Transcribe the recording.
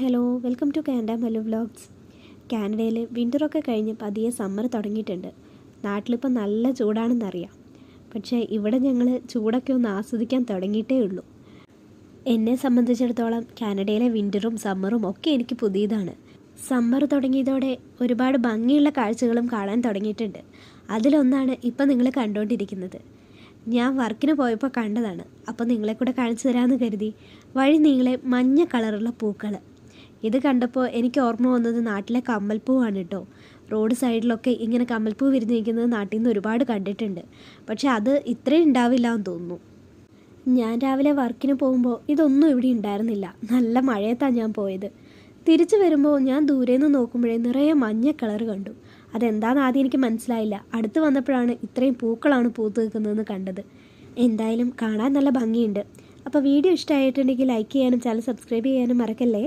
Hello, welcome to Canada Mallu vlogs. കാനഡയിൽ വിൻ്ററൊക്കെ കഴിഞ്ഞ് പതിയെ സമ്മർ തുടങ്ങിയിട്ടുണ്ട്. നാട്ടിലിപ്പോൾ നല്ല ചൂടാണെന്നറിയാം. പക്ഷേ ഇവിടെ ഞങ്ങൾ ചൂടൊക്കെ ഒന്ന് ആസ്വദിക്കാൻ തുടങ്ങിയിട്ടേ ഉള്ളൂ. എന്നെ സംബന്ധിച്ചിടത്തോളം കാനഡയിലെ വിൻ്ററും സമ്മറും ഒക്കെ എനിക്ക് പുതിയതാണ്. സമ്മർ തുടങ്ങിയതോടെ ഒരുപാട് ഭംഗിയുള്ള കാഴ്ചകളും കാണാൻ തുടങ്ങിയിട്ടുണ്ട്. അതിലൊന്നാണ് ഇപ്പം നിങ്ങൾ കണ്ടുകൊണ്ടിരിക്കുന്നത്. ഞാൻ വർക്കിന് പോയപ്പോൾ കണ്ടതാണ്. അപ്പോൾ നിങ്ങളെ കൂടെ കാണിച്ചു തരാമെന്ന് കരുതി. വഴി നീളെ മഞ്ഞ കളറുള്ള പൂക്കൾ. ഇത് കണ്ടപ്പോൾ എനിക്ക് ഓർമ്മ വന്നത് നാട്ടിലെ കമ്മൽപ്പൂവാണ് കേട്ടോ. റോഡ് സൈഡിലൊക്കെ ഇങ്ങനെ കമ്മൽപ്പൂ വിരിഞ്ഞ് നിൽക്കുന്നത് നാട്ടിൽ നിന്ന് ഒരുപാട് കണ്ടിട്ടുണ്ട്. പക്ഷേ അത് ഇത്രയും ഉണ്ടാവില്ല എന്ന് തോന്നുന്നു. ഞാൻ രാവിലെ വർക്കിന് പോകുമ്പോൾ ഇതൊന്നും ഇവിടെ ഉണ്ടായിരുന്നില്ല. നല്ല മഴയത്താണ് ഞാൻ പോയത്. തിരിച്ചു വരുമ്പോൾ ഞാൻ ദൂരേന്ന് നോക്കുമ്പോഴേ നിറയെ മഞ്ഞ കളർ കണ്ടു. അതെന്താണെന്ന് ആദ്യം എനിക്ക് മനസ്സിലായില്ല. അടുത്ത് വന്നപ്പോഴാണ് ഇത്രയും പൂക്കളാണ് പൂത്ത് നിൽക്കുന്നതെന്ന് കണ്ടത്. എന്തായാലും കാണാൻ നല്ല ഭംഗിയുണ്ട്. അപ്പോൾ വീഡിയോ ഇഷ്ടമായിട്ടുണ്ടെങ്കിൽ ലൈക്ക് ചെയ്യാനും ചാനൽ സബ്സ്ക്രൈബ് ചെയ്യാനും മറക്കല്ലേ.